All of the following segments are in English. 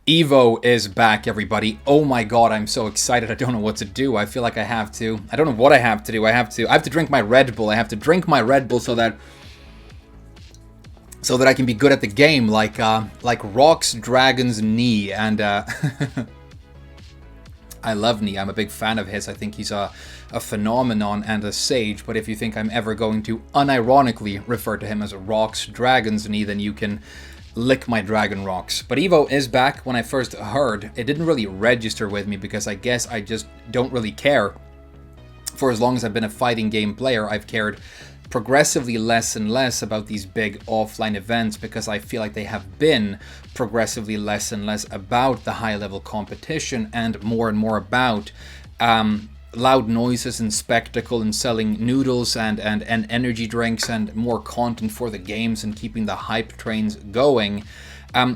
Evo is back, everybody. Oh my god, I'm so excited. I don't know what to do. I feel like I have to. I don't know what I have to do. I have to drink my Red Bull. I have to drink my Red Bull so that I can be good at the game, like Rock's Dragon's Knee. And I love Knee. I'm a big fan of his. I think he's a phenomenon and a sage. But if you think I'm ever going to unironically refer to him as Rock's Dragon's Knee, then you can lick my dragon rocks. But Evo is back. When I first heard, it didn't really register with me because I guess I just don't really care. For as long as I've been a fighting game player, I've cared progressively less and less about these big offline events because I feel like they have been progressively less and less about the high level competition and more about loud noises and spectacle and selling noodles and energy drinks and more content for the games and keeping the hype trains going.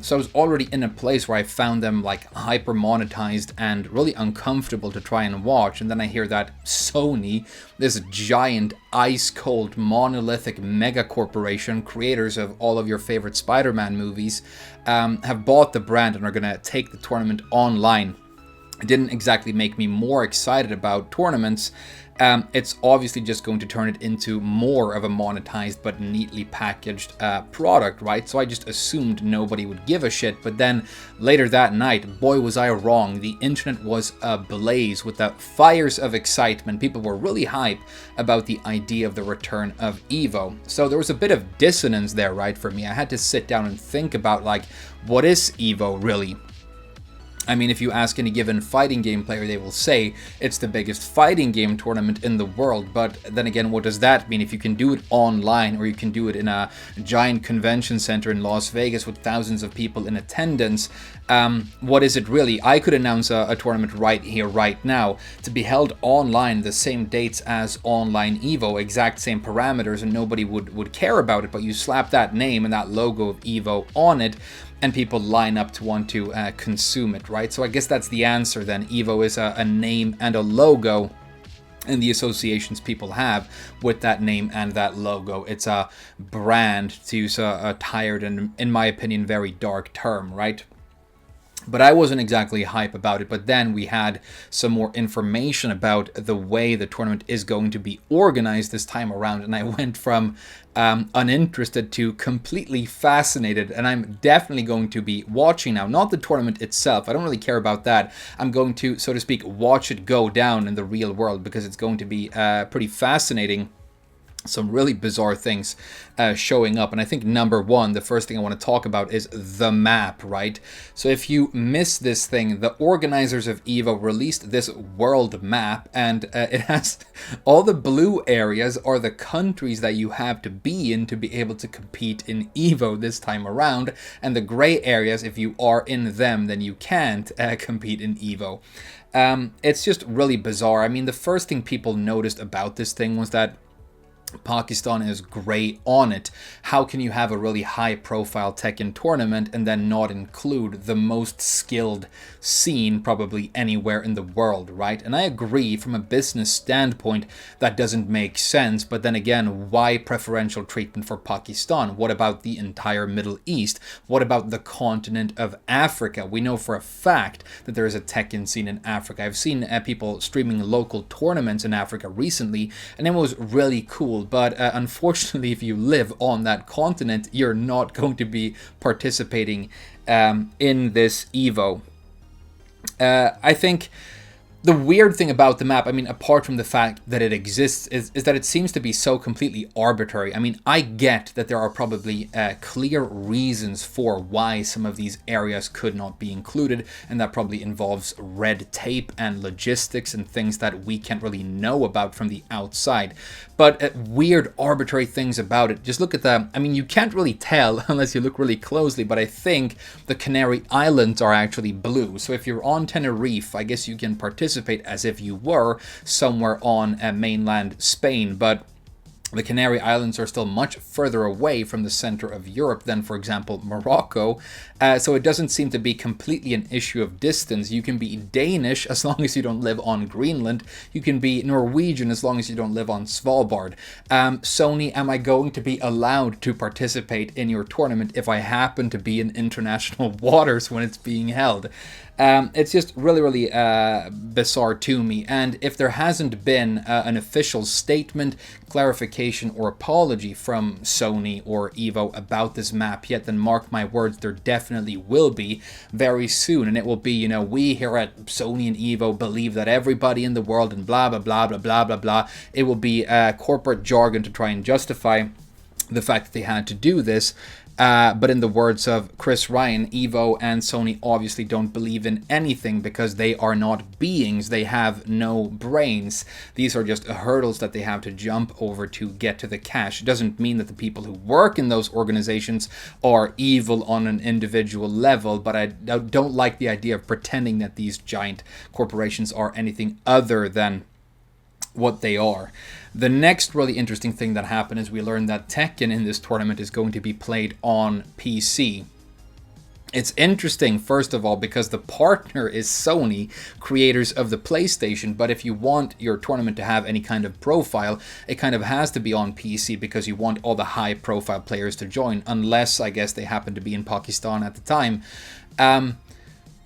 So I was already in a place where I found them like hyper monetized and really uncomfortable to try and watch. And then I hear that Sony, this giant ice cold monolithic mega corporation, creators of all of your favorite Spider-Man movies, have bought the brand and are going to take the tournament online. It didn't exactly make me more excited about tournaments. It's obviously just going to turn it into more of a monetized but neatly packaged product, right? So I just assumed nobody would give a shit. But then later that night, boy was I wrong. The internet was ablaze with the fires of excitement. People were really hyped about the idea of the return of Evo. So there was a bit of dissonance there, right, for me. I had to sit down and think about, like, what is Evo really? I mean, if you ask any given fighting game player, they will say it's the biggest fighting game tournament in the world. But then again, what does that mean? If you can do it online or you can do it in a giant convention center in Las Vegas with thousands of people in attendance, what is it really? I could announce a tournament right here, right now, to be held online, the same dates as online Evo, exact same parameters, and nobody would care about it. But you slap that name and that logo of Evo on it, and people line up to want to consume it, right? So I guess that's the answer then. Evo is a name and a logo, and the associations people have with that name and that logo. It's a brand, to use a tired and, in my opinion, very dark term, right? But I wasn't exactly hype about it. But then we had some more information about the way the tournament is going to be organized this time around. And I went from uninterested to completely fascinated. And I'm definitely going to be watching now. Not the tournament itself. I don't really care about that. I'm going to, so to speak, watch it go down in the real world because it's going to be pretty fascinating. Some really bizarre things showing up. And I think number one, the first thing I want to talk about is the map, right? So if you miss this thing, the organizers of Evo released this world map, and it has all the blue areas are the countries that you have to be in to be able to compete in Evo this time around. And the gray areas, if you are in them, then you can't compete in Evo. It's just really bizarre. I mean, the first thing people noticed about this thing was that Pakistan is grey on it. How can you have a really high profile Tekken tournament and then not include the most skilled scene probably anywhere in the world, right? And I agree from a business standpoint that doesn't make sense, but then again, why preferential treatment for Pakistan? What about the entire Middle East? What about the continent of Africa? We know for a fact that there is a Tekken scene in Africa. I've seen people streaming local tournaments in Africa recently, and it was really cool. But unfortunately, if you live on that continent, you're not going to be participating in this Evo. I think the weird thing about the map, I mean, apart from the fact that it exists, is that it seems to be so completely arbitrary. I mean, I get that there are probably clear reasons for why some of these areas could not be included, and that probably involves red tape and logistics and things that we can't really know about from the outside. But weird, arbitrary things about it. Just look at the, I mean, you can't really tell unless you look really closely, but I think the Canary Islands are actually blue. So if you're on Tenerife, I guess you can participate as if you were somewhere on mainland Spain, but the Canary Islands are still much further away from the center of Europe than, for example, Morocco. So it doesn't seem to be completely an issue of distance. You can be Danish as long as you don't live on Greenland. You can be Norwegian as long as you don't live on Svalbard. Sony, am I going to be allowed to participate in your tournament if I happen to be in international waters when it's being held? It's just really, really bizarre to me. And if there hasn't been an official statement, clarification, or apology from Sony or Evo about this map yet, then mark my words, there definitely will be very soon. And it will be, we here at Sony and Evo believe that everybody in the world and blah, blah, blah, blah, blah, blah, blah. It will be corporate jargon to try and justify the fact that they had to do this. But in the words of Chris Ryan, Evo and Sony obviously don't believe in anything because they are not beings. They have no brains. These are just hurdles that they have to jump over to get to the cash. It doesn't mean that the people who work in those organizations are evil on an individual level, but I don't like the idea of pretending that these giant corporations are anything other than what they are. The next really interesting thing that happened is we learned that Tekken in this tournament is going to be played on PC. It's interesting, first of all, because the partner is Sony, creators of the PlayStation, but if you want your tournament to have any kind of profile, it kind of has to be on PC because you want all the high-profile players to join, unless, I guess, they happen to be in Pakistan at the time.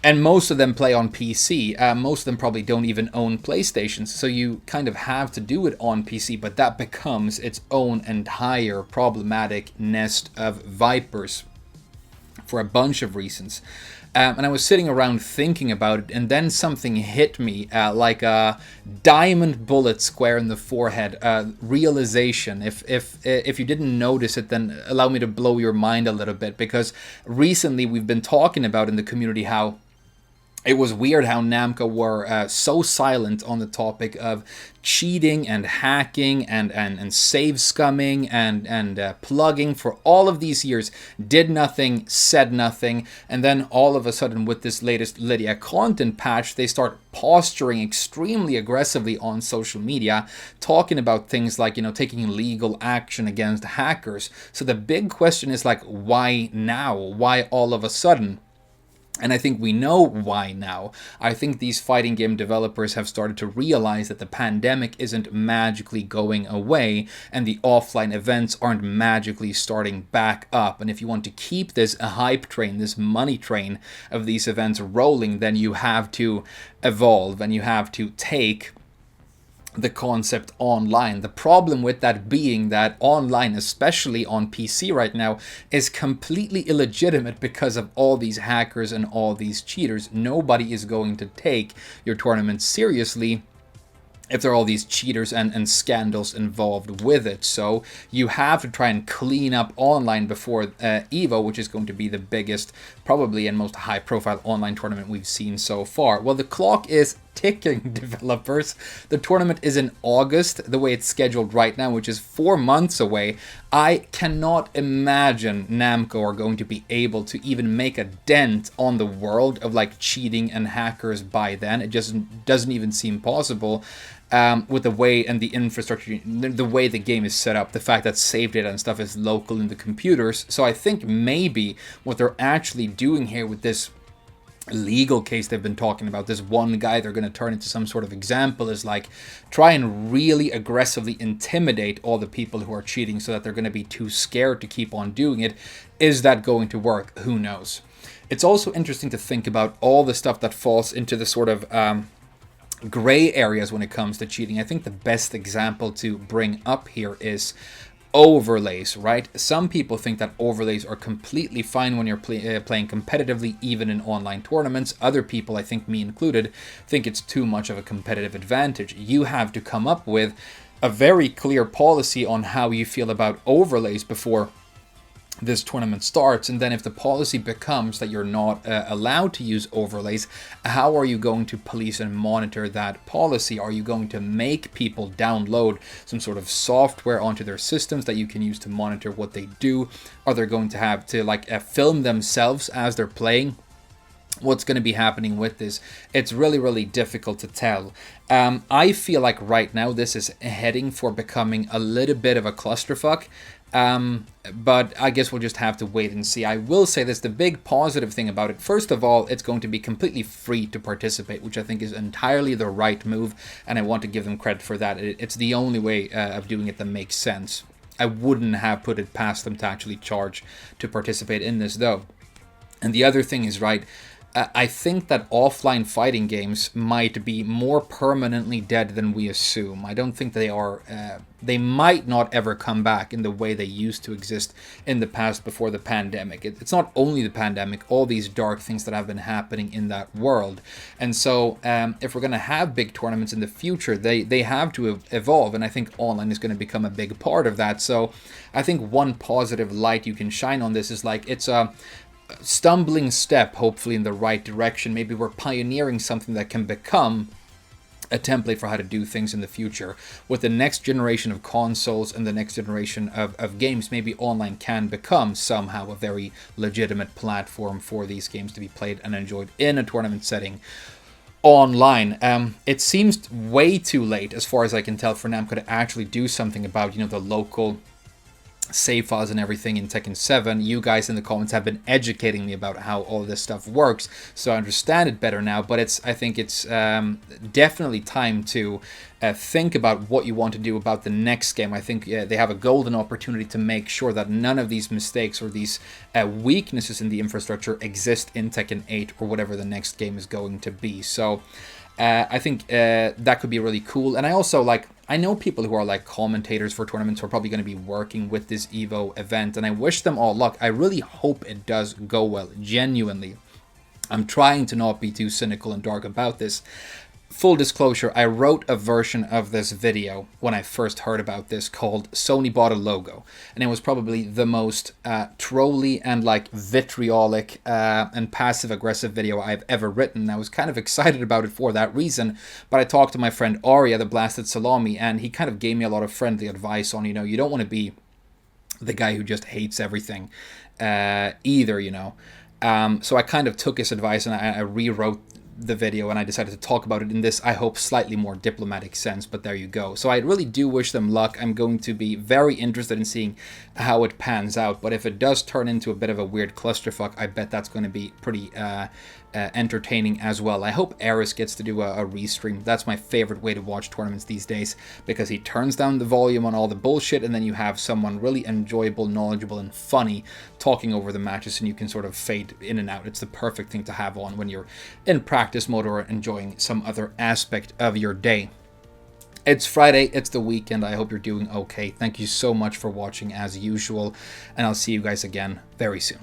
And most of them play on PC. Most of them probably don't even own PlayStations. So you kind of have to do it on PC, but that becomes its own entire problematic nest of vipers for a bunch of reasons. And I was sitting around thinking about it, and then something hit me like a diamond bullet square in the forehead. Realization. If you didn't notice it, then allow me to blow your mind a little bit, because recently we've been talking about in the community how it was weird how Namco were so silent on the topic of cheating and hacking and save scumming and plugging for all of these years. Did nothing, said nothing, and then all of a sudden with this latest Lydia content patch, they start posturing extremely aggressively on social media, talking about things like, taking legal action against hackers. So the big question is like, why now? Why all of a sudden? And I think we know why now. I think these fighting game developers have started to realize that the pandemic isn't magically going away and the offline events aren't magically starting back up. And if you want to keep this hype train, this money train of these events rolling, then you have to evolve and you have to take the concept online. The problem with that being that online, especially on PC right now, is completely illegitimate because of all these hackers and all these cheaters. Nobody is going to take your tournament seriously if there are all these cheaters and scandals involved with it. So you have to try and clean up online before EVO, which is going to be the biggest, probably, and most high-profile online tournament we've seen so far. Well, the clock is ticking, developers. The tournament is in August, the way it's scheduled right now, which is 4 months away. I cannot imagine Namco are going to be able to even make a dent on the world of like cheating and hackers by then. It just doesn't even seem possible. With the way and the infrastructure, the way the game is set up, the fact that save data and stuff is local in the computers. So I think maybe what they're actually doing here with this legal case they've been talking about, this one guy they're going to turn into some sort of example, is like try and really aggressively intimidate all the people who are cheating so that they're going to be too scared to keep on doing it. Is that going to work? Who knows? It's also interesting to think about all the stuff that falls into the sort of gray areas when it comes to cheating. I think the best example to bring up here is overlays, right? Some people think that overlays are completely fine when you're playing competitively, even in online tournaments. Other people, I think me included, think it's too much of a competitive advantage. You have to come up with a very clear policy on how you feel about overlays before this tournament starts, and then if the policy becomes that you're not allowed to use overlays, how are you going to police and monitor that policy? Are you going to make people download some sort of software onto their systems that you can use to monitor what they do? Are they going to have to like film themselves as they're playing? What's going to be happening with this? It's really, really difficult to tell. I feel like right now this is heading for becoming a little bit of a clusterfuck. But I guess we'll just have to wait and see. I will say this, the big positive thing about it, first of all, it's going to be completely free to participate, which I think is entirely the right move, and I want to give them credit for that. It's the only way of doing it that makes sense. I wouldn't have put it past them to actually charge to participate in this, though. And the other thing is, right, I think that offline fighting games might be more permanently dead than we assume. I don't think they are. They might not ever come back in the way they used to exist in the past before the pandemic. It's not only the pandemic, all these dark things that have been happening in that world. And so if we're going to have big tournaments in the future, they have to evolve. And I think online is going to become a big part of that. So I think one positive light you can shine on this is like it's a stumbling step, hopefully in the right direction. Maybe we're pioneering something that can become a template for how to do things in the future. With the next generation of consoles and the next generation of games, maybe online can become somehow a very legitimate platform for these games to be played and enjoyed in a tournament setting online. It seems way too late, as far as I can tell, for Namco to actually do something about, the local save files and everything in Tekken 7. You guys in the comments have been educating me about how all this stuff works, so I understand it better now. But I think it's definitely time to think about what you want to do about the next game. I think they have a golden opportunity to make sure that none of these mistakes or these weaknesses in the infrastructure exist in Tekken 8 or whatever the next game is going to be. So I think that could be really cool. And I also I know people who are commentators for tournaments who are probably going to be working with this EVO event, and I wish them all luck. I really hope it does go well, genuinely. I'm trying to not be too cynical and dark about this. Full disclosure, I wrote a version of this video when I first heard about this called Sony Bought a Logo. And it was probably the most trolly and vitriolic and passive-aggressive video I've ever written. I was kind of excited about it for that reason. But I talked to my friend Arya, the Blasted Salami, and he kind of gave me a lot of friendly advice on, you don't want to be the guy who just hates everything either, So I kind of took his advice and I rewrote the video, and I decided to talk about it in this, I hope, slightly more diplomatic sense, but there you go. So I really do wish them luck. I'm going to be very interested in seeing how it pans out, but if it does turn into a bit of a weird clusterfuck, I bet that's going to be pretty entertaining as well. I hope Eris gets to do a restream. That's my favorite way to watch tournaments these days, because he turns down the volume on all the bullshit, and then you have someone really enjoyable, knowledgeable, and funny talking over the matches, and you can sort of fade in and out. It's the perfect thing to have on when you're in practice mode or enjoying some other aspect of your day. It's Friday, it's the weekend. I hope you're doing okay. Thank you so much for watching as usual, and I'll see you guys again very soon.